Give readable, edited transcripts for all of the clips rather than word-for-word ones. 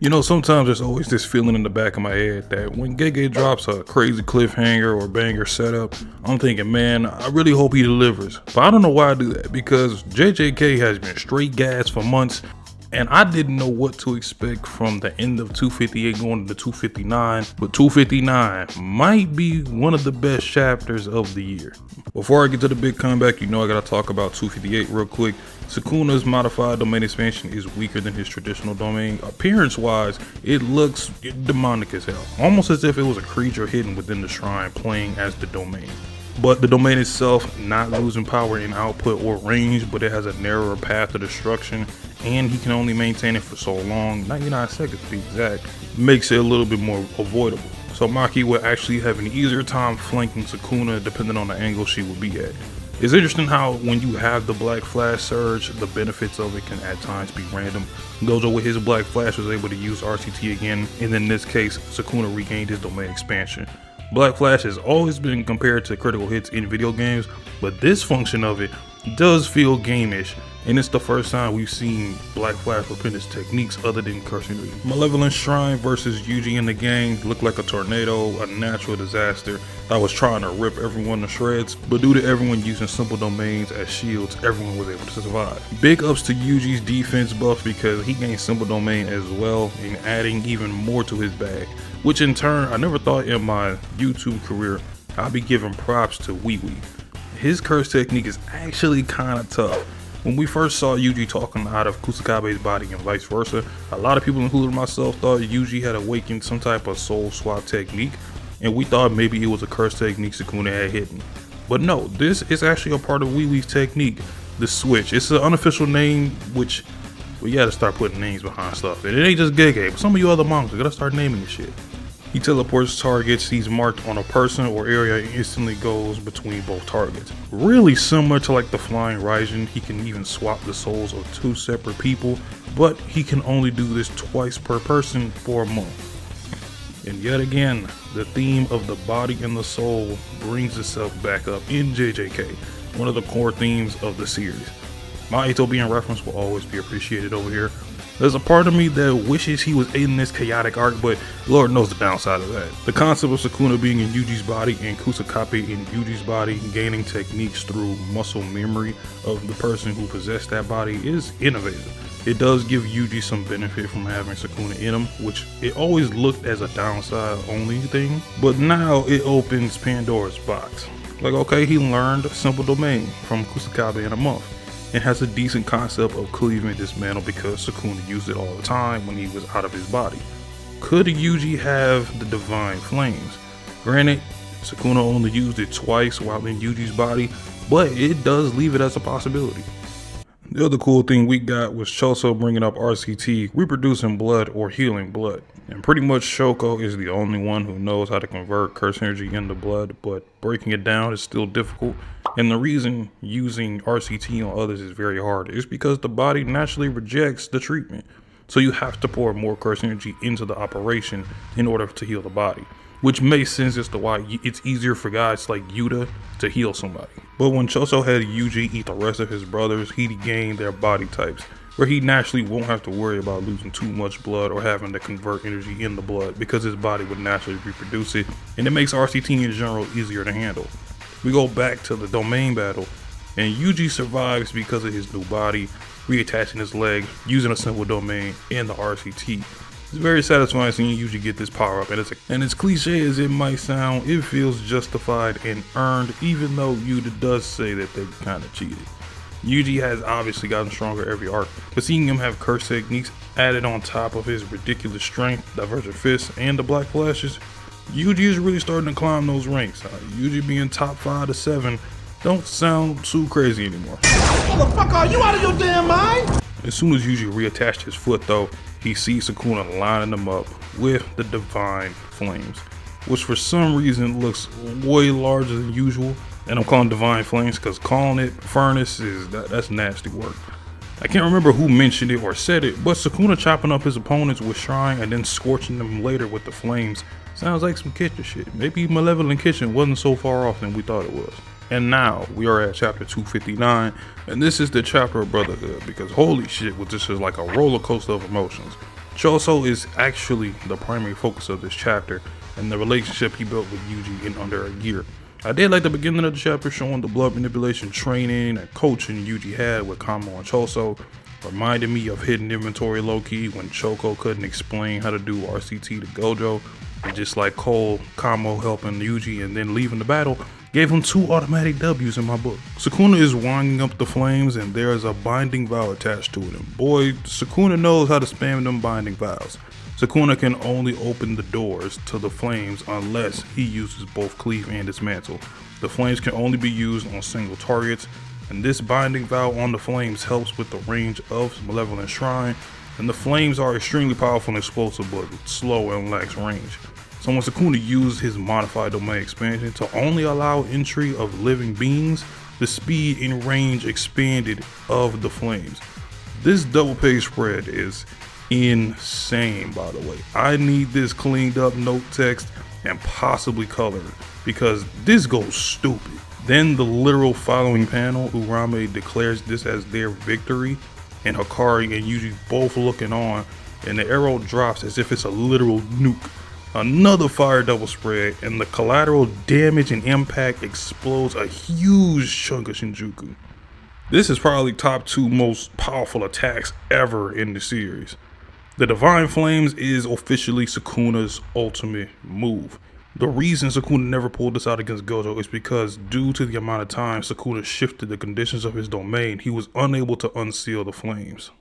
You know, sometimes there's always this feeling in the back of my head that when Gege drops a crazy cliffhanger or banger setup, I'm thinking, man, I really hope he delivers. But I don't know why I do that, because JJK has been straight gas for months, and I didn't know what to expect from the end of 258 going to 259, but 259 might be one of the best chapters of the year. Before I get to the big comeback, you know I gotta talk about 258 real quick. Sukuna's modified domain expansion is weaker than his traditional domain. Appearance wise, it looks demonic as hell, almost as if it was a creature hidden within the shrine playing as the domain. But the domain itself not losing power in output or range, but it has a narrower path to destruction, and he can only maintain it for so long, 99 seconds to be exact, makes it a little bit more avoidable. So Maki will actually have an easier time flanking Sukuna depending on the angle she will be at. It's interesting how when you have the Black Flash surge, the benefits of it can at times be random. Gojo with his Black Flash was able to use RCT again, and in this case, Sukuna regained his domain expansion. Black Flash has always been compared to critical hits in video games, but this function of it does feel game-ish, and it's the first time we've seen Black Flash repent his techniques other than cursing. Malevolent Shrine versus Yuji and the gang looked like a tornado, a natural disaster. I was trying to rip everyone to shreds, but due to everyone using simple domains as shields, everyone was able to survive. Big ups to Yuji's defense buff because he gained simple domain as well, and adding even more to his bag, which in turn I never thought in my YouTube career I'd be giving props to Wee Wee. His curse technique is actually kinda tough. When we first saw Yuji talking out of Kusakabe's body and vice versa, a lot of people, including myself, thought Yuji had awakened some type of soul swap technique, and we thought maybe it was a curse technique Sukuna had hidden. But no, this is actually a part of Wee Wee's technique, the switch. It's an unofficial name, which we gotta start putting names behind stuff. And it ain't just Gege, but some of you other monks gotta start naming this shit. He teleports targets he's marked on a person or area and instantly goes between both targets. Really similar to like the Flying Raijin, he can even swap the souls of two separate people, but he can only do this twice per person for a month. And yet again, the theme of the body and the soul brings itself back up in JJK, one of the core themes of the series. My Ito being referenced will always be appreciated over here. There's a part of me that wishes he was in this chaotic arc, but Lord knows the downside of that. The concept of Sukuna being in Yuji's body and Kusakabe in Yuji's body, gaining techniques through muscle memory of the person who possessed that body is innovative. It does give Yuji some benefit from having Sukuna in him, which it always looked as a downside only thing, but now it opens Pandora's box. Like, okay, he learned simple domain from Kusakabe in a month, and has a decent concept of cleaving dismantle because Sukuna used it all the time when he was out of his body. Could Yuji have the divine flames? Granted, Sukuna only used it twice while in Yuji's body, but it does leave it as a possibility. The other cool thing we got was Choso bringing up RCT, reproducing blood or healing blood. And pretty much Shoko is the only one who knows how to convert curse energy into blood, but breaking it down is still difficult. And the reason using RCT on others is very hard is because the body naturally rejects the treatment. So you have to pour more curse energy into the operation in order to heal the body. Which makes sense as to why it's easier for guys like Yuta to heal somebody. But when Choso had Yuji eat the rest of his brothers, he gained their body types, where he naturally won't have to worry about losing too much blood or having to convert energy in the blood because his body would naturally reproduce it, and it makes RCT in general easier to handle. We go back to the domain battle, and Yuji survives because of his new body, reattaching his leg, using a simple domain, and the RCT. It's very satisfying seeing Yuji get this power up, and as cliche as it might sound, it feels justified and earned, even though Yuta does say that they kinda cheated. Yuji has obviously gotten stronger every arc, but seeing him have curse techniques added on top of his ridiculous strength, divergent fists, and the black flashes, Yuji is really starting to climb those ranks. Yuji being top 5 to 7 don't sound too crazy anymore. Motherfucker, are you out of your damn mind? As soon as Yuji reattached his foot though, he sees Sukuna lining them up with the divine flames, which for some reason looks way larger than usual. And I'm calling divine flames because calling it furnace that's nasty work. I can't remember who mentioned it or said it, but Sukuna chopping up his opponents with shrine and then scorching them later with the flames sounds like some kitchen shit. Maybe Malevolent Kitchen wasn't so far off than we thought it was. And now we are at chapter 259, and this is the chapter of Brotherhood, because holy shit, this is like a roller coaster of emotions. Choso is actually the primary focus of this chapter, and the relationship he built with Yuji in under a year. I did like the beginning of the chapter showing the blood manipulation training and coaching Yuji had with Kamo and Choso. Reminded me of hidden inventory low-key when Choco couldn't explain how to do RCT to Gojo, and just like Cole, Kamo helping Yuji and then leaving the battle gave him 2 automatic W's in my book. Sukuna is winding up the flames and there is a binding vow attached to it, and boy, Sukuna knows how to spam them binding vows. Sukuna can only open the doors to the flames unless he uses both cleave and dismantle. The flames can only be used on single targets, and this binding vow on the flames helps with the range of Malevolent Shrine, and the flames are extremely powerful and explosive but slow and lacks range. So when Sukuna used his modified domain expansion to only allow entry of living beings, the speed and range expanded of the flames. This double page spread is insane, by the way. I need this cleaned up note text and possibly colored because this goes stupid. Then the literal following panel, Urame declares this as their victory, and Hikari and Yuji both looking on, and the arrow drops as if it's a literal nuke. Another fire double spread, and the collateral damage and impact explodes a huge chunk of Shinjuku. This is probably top 2 most powerful attacks ever in the series. The Divine Flames is officially Sukuna's ultimate move. The reason Sukuna never pulled this out against Gojo is because due to the amount of time Sukuna shifted the conditions of his domain, he was unable to unseal the flames.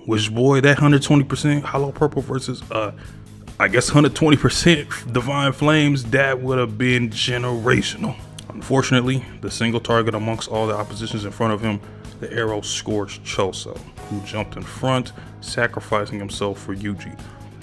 Which boy, that 120% hollow purple versus I guess 120% Divine Flames, that would have been generational. Unfortunately, the single target amongst all the oppositions in front of him, the arrow scorched Choso, who jumped in front, sacrificing himself for Yuji.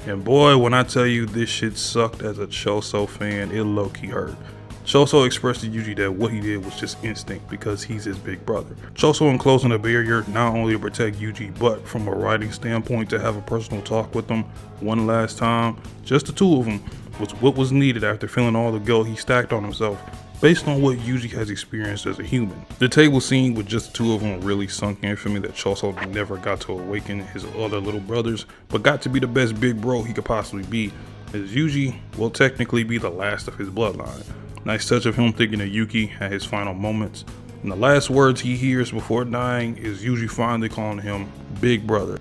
And boy, when I tell you this shit sucked as a Choso fan, it low-key hurt. Choso expressed to Yuji that what he did was just instinct because he's his big brother. Choso enclosing a barrier not only to protect Yuji, but from a writing standpoint to have a personal talk with him one last time, just the 2 of them, was what was needed after feeling all the guilt he stacked on himself based on what Yuji has experienced as a human. The table scene with just the 2 of them really sunk in for me that Choso never got to awaken his other little brothers, but got to be the best big bro he could possibly be, as Yuji will technically be the last of his bloodline. Nice touch of him thinking of Yuki at his final moments, and the last words he hears before dying is Yuji finally calling him big brother.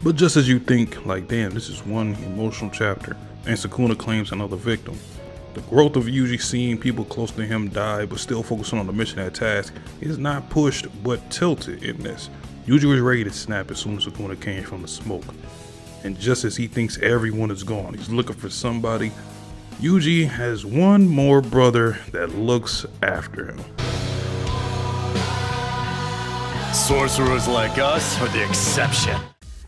But just as you think, like damn, this is one emotional chapter, and Sukuna claims another victim. The growth of Yuji seeing people close to him die but still focusing on the mission at task is not pushed but tilted in this. Yuji was ready to snap as soon as Sukuna came from the smoke. And just as he thinks everyone is gone, he's looking for somebody. Yuji has one more brother that looks after him. Sorcerers like us are the exception.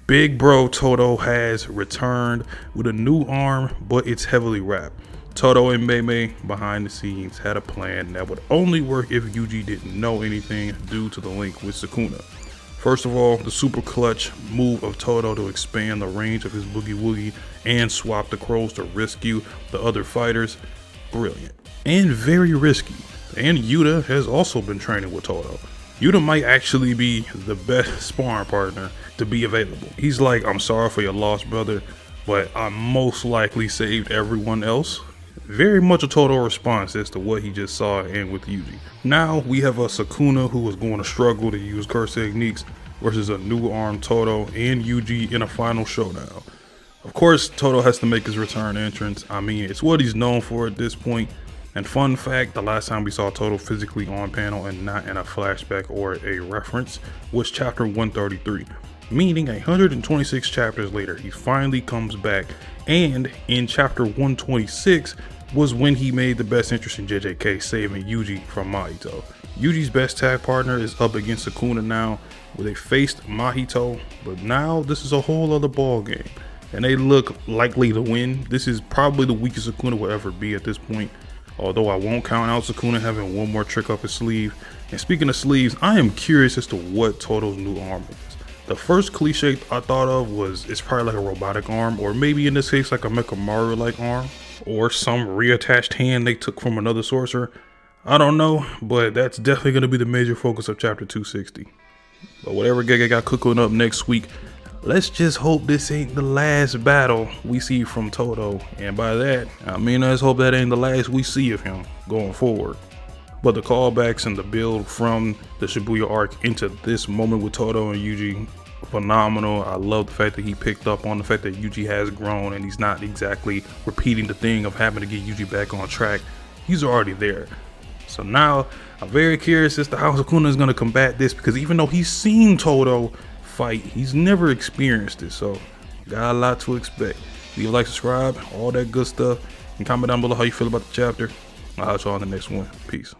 Big bro Todo has returned with a new arm, but it's heavily wrapped. Todo and Mei behind the scenes had a plan that would only work if Yuji didn't know anything due to the link with Sukuna. First of all, the super clutch move of Todo to expand the range of his boogie woogie and swap the crows to rescue the other fighters. Brilliant. And very risky. And Yuta has also been training with Todo. Yuta might actually be the best sparring partner to be available. He's like, I'm sorry for your loss, brother, but I most likely saved everyone else. Very much a Todo response as to what he just saw and with Yuji. Now we have a Sukuna who is going to struggle to use curse techniques versus a new arm Todo and Yuji in a final showdown. Of course, Todo has to make his return entrance. I mean, it's what he's known for at this point. And fun fact, the last time we saw Todo physically on panel and not in a flashback or a reference was chapter 133. Meaning 126 chapters later, he finally comes back, and in chapter 126 was when he made the best interest in JJK, saving Yuji from Mahito. Yuji's best tag partner is up against Sukuna now, where they faced Mahito, but now this is a whole other ball game, and they look likely to win. This is probably the weakest Sukuna will ever be at this point, although I won't count out Sukuna having one more trick up his sleeve. And speaking of sleeves, I am curious as to what Todo's new arm is. The first cliche I thought of was it's probably like a robotic arm, or maybe in this case like a Mechamaru like arm, or some reattached hand they took from another sorcerer. I don't know, but that's definitely going to be the major focus of chapter 260. But whatever Gege got cooking up next week, let's just hope this ain't the last battle we see from Todo. And by that, I mean, let's hope that ain't the last we see of him going forward. But the callbacks and the build from the Shibuya arc into this moment with Todo and Yuji, phenomenal. I love the fact that he picked up on the fact that Yuji has grown and he's not exactly repeating the thing of having to get Yuji back on track. He's already there. So now I'm very curious as to how Sukuna is going to combat this, because even though he's seen Todo fight, he's never experienced it. So got a lot to expect. Leave a like, subscribe, all that good stuff, and comment down below how you feel about the chapter. I'll catch y'all on the next one. Peace.